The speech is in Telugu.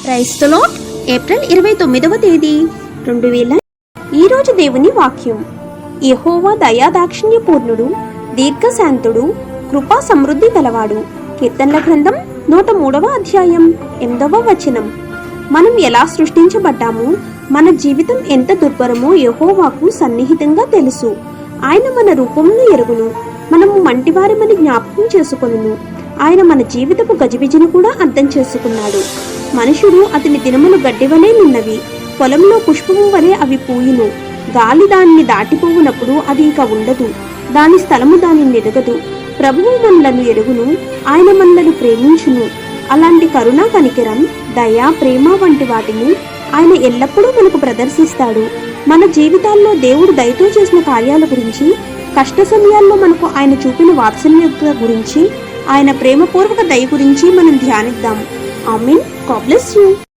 క్రైస్తలో ఏప్రిల్ 29వ తేదీ 2000. ఈరోజు దేవుని వాక్యం. యెహోవా దయాదాక్షిణ్య పూర్ణుడు, దీర్ఘశాంతుడు, కృపా సమృద్ధి గలవాడు. కీర్తనల గ్రంథం 103వ అధ్యాయం 8వ వచనం. మనం ఎలా సృష్టించబడ్డామో, మన జీవితం ఎంత దుర్భరమో యెహోవాకు సన్నిహితంగా తెలుసు. ఆయన మన రూపమును ఎరుగును, మనము మంటివారమని జ్ఞాపకం చేసుకొనును. ఆయన మన జీవితపు గజిబిజిని కూడా అర్థం చేసుకున్నాడు. మనుషుడు అతని దినములు గడ్డివలే నిన్నవి, పొలంలో పుష్పము వలె అవి పూయును. గాలి దానిని దాటిపోవునప్పుడు అది ఇక ఉండదు, దాని స్థలము దానిని ఎరగదు. ప్రభువు మనలను ఎరుగును, ఆయన మనలను ప్రేమించును. అలాంటి కరుణ, కనికరం, దయ, ప్రేమ వంటి వాటిని ఆయన ఎల్లప్పుడూ మనకు ప్రదర్శిస్తాడు. మన జీవితాల్లో దేవుడు దయతో చేసిన కార్యాల గురించి, కష్ట సమయాల్లో మనకు ఆయన చూపిన వాత్సల్యత గురించి, ఆయన ప్రేమపూర్వక దయ గురించి మనం ధ్యానిద్దాం. ఆమేన్. God bless you.